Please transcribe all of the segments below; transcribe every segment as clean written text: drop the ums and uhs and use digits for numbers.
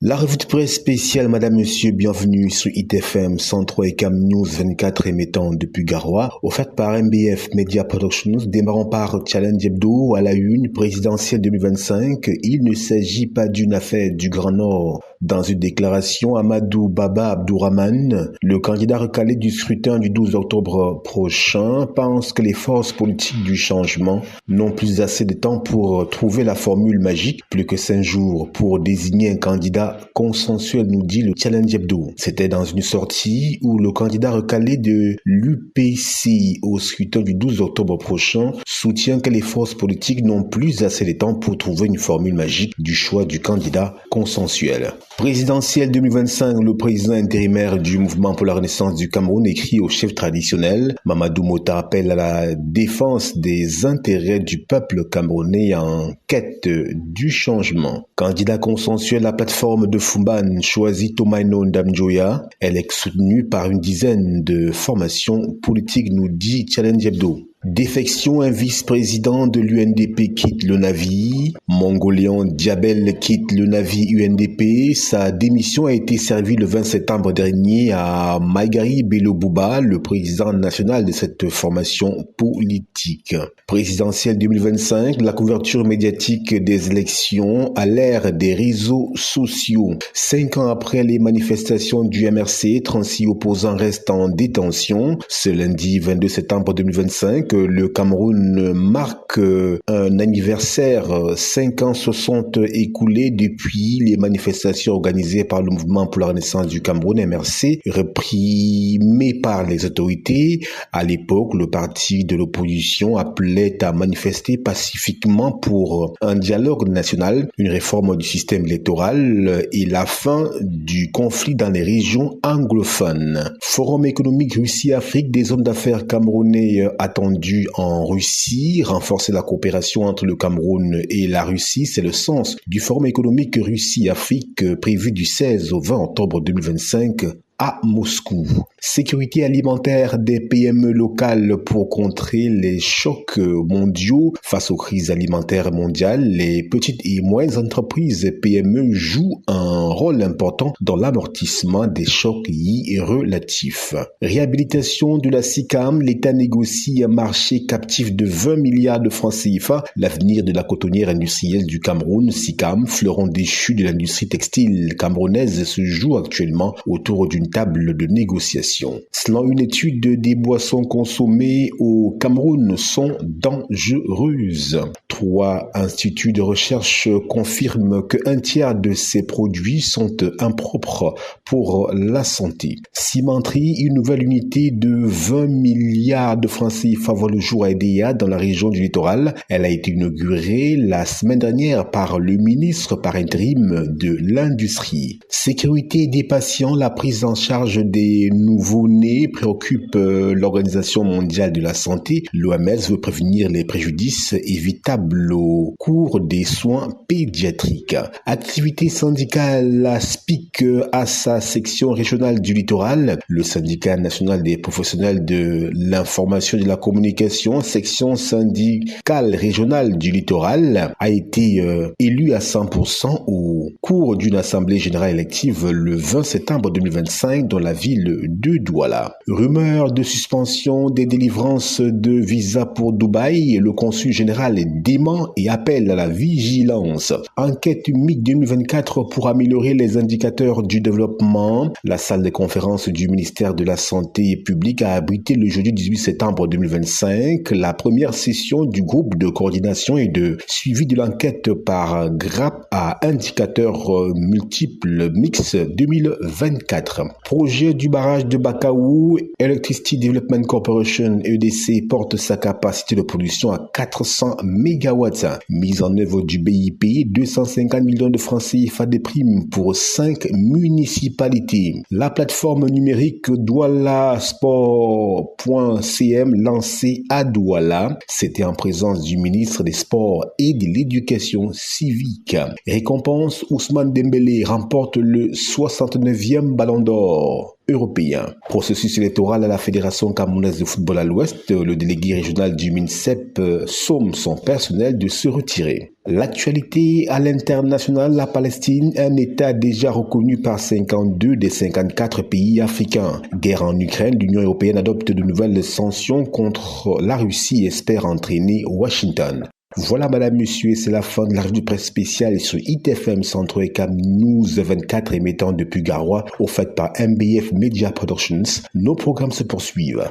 La revue de presse spéciale, madame, monsieur, bienvenue sur ITFM 103 et Cam News 24 émettant depuis Garoua, offerte par MBF Media Productions, démarrant par Challenge Hebdo à la une présidentielle 2025. Il ne s'agit pas d'une affaire du Grand Nord. Dans une déclaration, Amadou Baba Abdourahmane, le candidat recalé du scrutin du 12 octobre prochain, pense que les forces politiques du changement n'ont plus assez de temps pour trouver la formule magique, plus que 5 jours pour désigner un candidat consensuel, nous dit le Challenge Hebdo. C'était dans une sortie où le candidat recalé de l'UPC au scrutin du 12 octobre prochain soutient que les forces politiques n'ont plus assez de temps pour trouver une formule magique du choix du candidat consensuel. Présidentielle 2025, le président intérimaire du Mouvement pour la Renaissance du Cameroun écrit au chef traditionnel. Mamadou Mota appelle à la défense des intérêts du peuple camerounais en quête du changement. Candidat consensuel, la plateforme de Fumban choisit Tomaino Ndamjoya. Elle est soutenue par une dizaine de formations politiques, nous dit Challenge Hebdo. Défection, un vice-président de l'UNDP quitte le navire. Mongolian Diabel quitte le navire UNDP. Sa démission a été servie le 20 septembre dernier à Maïgari Bello Bouba, le président national de cette formation politique. Présidentielle 2025, la couverture médiatique des élections à l'ère des réseaux sociaux. 5 ans après les manifestations du MRC, 36 opposants restent en détention. Ce lundi 22 septembre 2025, le Cameroun marque un anniversaire. 5 ans se sont écoulés depuis les manifestations organisées par le Mouvement pour la Renaissance du Cameroun, MRC, réprimées par les autorités. À l'époque, le parti de l'opposition appelait à manifester pacifiquement pour un dialogue national, une réforme du système électoral et la fin du conflit dans les régions anglophones. Forum économique Russie-Afrique, des hommes d'affaires camerounais attendus en Russie, renforcer la coopération entre le Cameroun et la Russie, c'est le sens du Forum économique Russie-Afrique prévu du 16 au 20 octobre 2025 à Moscou. Sécurité alimentaire des PME locales pour contrer les chocs mondiaux face aux crises alimentaires mondiales. Les petites et moyennes entreprises PME jouent un rôle important dans l'amortissement des chocs y relatifs. Réhabilitation de la SICAM, l'État négocie un marché captif de 20 milliards de francs CFA. L'avenir de la cotonnière industrielle du Cameroun, SICAM, fleuron déchu de l'industrie textile camerounaise, se joue actuellement autour d'une table de négociation. Selon une étude, des boissons consommées au Cameroun sont dangereuses. 3 instituts de recherche confirment qu'un tiers de ces produits sont impropres pour la santé. Cimenterie, une nouvelle unité de 20 milliards de francs CFA voit le jour à Edea dans la région du littoral. Elle a été inaugurée la semaine dernière par le ministre par intérim de l'Industrie. Sécurité des patients, la prise en charge des nouveau-nés préoccupe l'Organisation mondiale de la santé. L'OMS veut prévenir les préjudices évitables au cours des soins pédiatriques. Activité syndicale, la SPIC à sa section régionale du littoral. Le syndicat national des professionnels de l'information et de la communication, section syndicale régionale du littoral, a été élu à 100% au cours d'une assemblée générale élective le 20 septembre 2025 dans la ville de Douala. Rumeur de suspension des délivrances de visas pour Dubaï. Le consul général dément et appelle à la vigilance. Enquête MIC 2024 pour améliorer les indicateurs du développement. La salle de conférence du ministère de la Santé publique a abrité le jeudi 18 septembre 2025 la première session du groupe de coordination et de suivi de l'enquête par GRAP à indicateurs multiples mix 2024. Projet du barrage de Bakaou, Electricity Development Corporation EDC porte sa capacité de production à 400 MW. Mise en œuvre du BIP, 250 millions de francs CFA des primes pour 5 municipalités. La plateforme numérique doualasport.cm lancée à Douala. C'était en présence du ministre des Sports et de l'Éducation civique. Récompense, Ousmane Dembélé remporte le 69e Ballon d'Or. européen. Processus électoral à la Fédération camerounaise de football à l'Ouest, le délégué régional du MINSEP somme son personnel de se retirer. L'actualité à l'international, la Palestine, un État déjà reconnu par 52 des 54 pays africains. Guerre en Ukraine, l'Union européenne adopte de nouvelles sanctions contre la Russie et espère entraîner Washington. Voilà, madame, monsieur, et c'est la fin de la revue de presse spéciale sur ITFM Centre et Cam News 24 émettant depuis Garoua, offerte par MBF Media Productions. Nos programmes se poursuivent.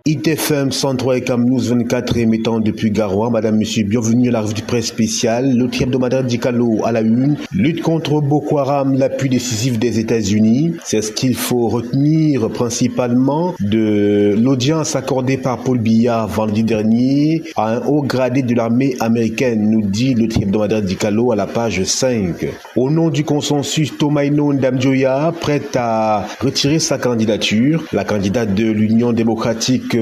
ITFM 103 et Cam News 24 émettant depuis Garoua. Madame, monsieur, bienvenue à la revue de presse spéciale. Le hebdomadaire Dicalo à la une. Lutte contre Boko Haram, l'appui décisif des États-Unis. C'est ce qu'il faut retenir principalement de l'audience accordée par Paul Biya vendredi dernier à un haut gradé de l'armée américaine, nous dit le hebdomadaire Dicalo à la page 5. Au nom du consensus, Tomaino Ndamjoya prête à retirer sa candidature. La candidate de l'Union démocratique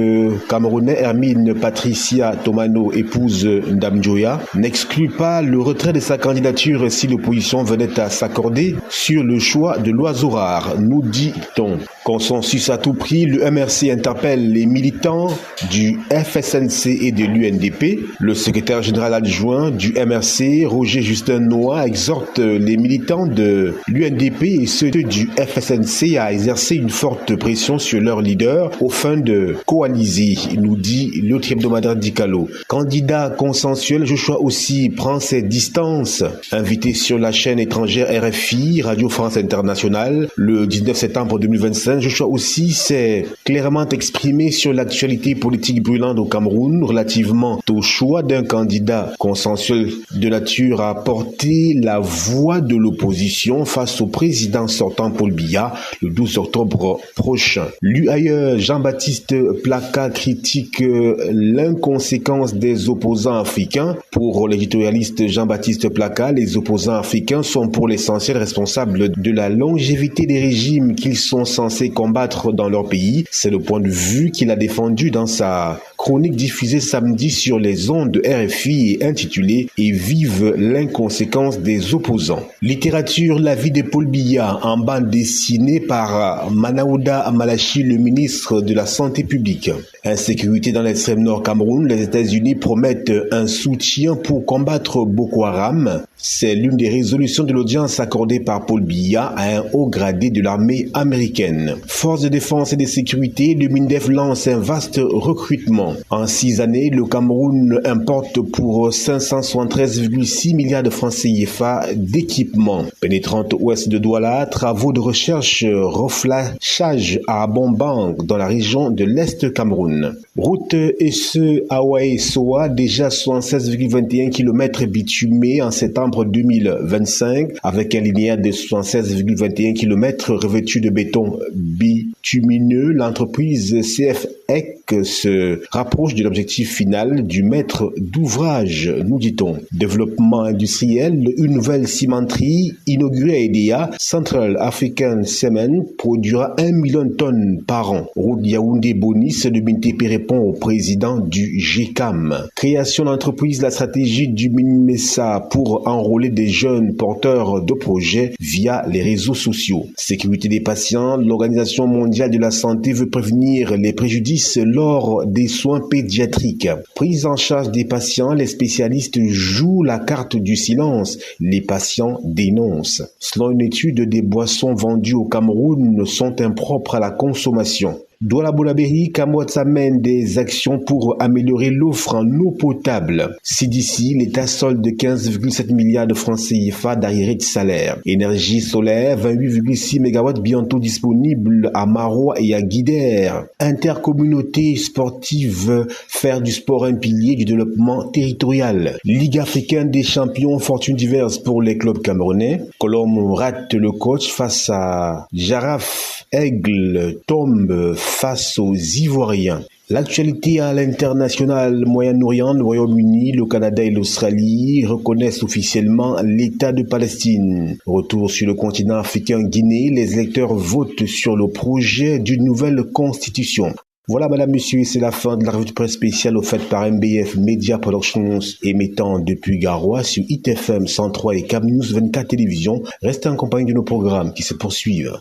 camerounais Hermine Patricia Tomano, épouse Ndamjoya, n'exclut pas le retrait de sa candidature si l'opposition venait à s'accorder sur le choix de l'oiseau rare, nous dit-on. Consensus à tout prix, le MRC interpelle les militants du FSNC et de l'UNDP. Le secrétaire général adjoint du MRC, Roger Justin Noah, exhorte les militants de l'UNDP et ceux du FSNC à exercer une forte pression sur leur leader aux fins de coaliser, nous dit l'autre hebdomadaire Dicalo. Candidat consensuel, Joshua aussi prend ses distances. Invité sur la chaîne étrangère RFI, Radio France Internationale, le 19 septembre 2025, Joshua aussi s'est clairement exprimé sur l'actualité politique brûlante au Cameroun relativement au choix d'un candidat consensuel de nature à porter la voix de l'opposition face au président sortant Paul Biya le 12 octobre prochain. Lu ailleurs, Jean-Baptiste Plaka critique l'inconséquence des opposants africains. Pour l'éditorialiste Jean-Baptiste Plaka, les opposants africains sont pour l'essentiel responsables de la longévité des régimes qu'ils sont censés combattre dans leur pays. C'est le point de vue qu'il a défendu dans sa chronique diffusée samedi sur les ondes de RFI et intitulée « Et vive l'inconséquence des opposants ». Littérature, la vie de Paul Biya en bande dessinée par Manaouda Malachi, le ministre de la Santé publique. Insécurité dans l'extrême nord Cameroun, les États-Unis promettent un soutien pour combattre Boko Haram. C'est l'une des résolutions de l'audience accordée par Paul Biya à un haut gradé de l'armée américaine. Forces de défense et de sécurité, le MINDEF lance un vaste recrutement. En 6 années, le Cameroun importe pour 573,6 milliards de francs CFA d'équipements. Pénétrante ouest de Douala, travaux de recherche, reflashage à Bombank dans la région de l'Est Cameroun. Route Esse Hawaï Soa, déjà 76,21 km bitumés en septembre 2025, avec un linéaire de 76,21 km revêtu de béton bitumineux. L'entreprise CFEC se rapproche de l'objectif final du maître d'ouvrage, nous dit-on. Développement industriel, une nouvelle cimenterie inaugurée à Edea, Central African Cement, produira 1 million de tonnes par an. Route Yaoundé-Bonis, le BNTP répond au président du GCAM. Création d'entreprise, la stratégie du MINMESA pour enrôler des jeunes porteurs de projets via les réseaux sociaux. Sécurité des patients, l'Organisation mondiale de la santé veut prévenir les préjudices lors des soins pédiatriques. Prise en charge des patients, les spécialistes jouent la carte du silence. Les patients dénoncent. Selon une étude, des boissons vendues au Cameroun sont impropres à la consommation. Douala Boulabéry, Kamwatsa mène des actions pour améliorer l'offre en eau potable. CDC, l'État solde de 15,7 milliards de francs CFA d'arriérés de salaire. Énergie solaire, 28,6 MW bientôt disponibles à Marois et à Guider. Intercommunauté sportive, faire du sport un pilier du développement territorial. Ligue africaine des champions, fortune diverse pour les clubs camerounais. Colombe rate le coach face à Jaraf. Aigle tombe face aux Ivoiriens. L'actualité à l'international, Moyen-Orient, le Royaume-Uni, le Canada et l'Australie reconnaissent officiellement l'État de Palestine. Retour sur le continent africain Guinée, les électeurs votent sur le projet d'une nouvelle constitution. Voilà, madame, monsieur, c'est la fin de la revue de presse spéciale offerte par MBF Media Productions émettant depuis Garoua sur ITFM 103 et Cam News 24 Télévision. Restez en compagnie de nos programmes qui se poursuivent.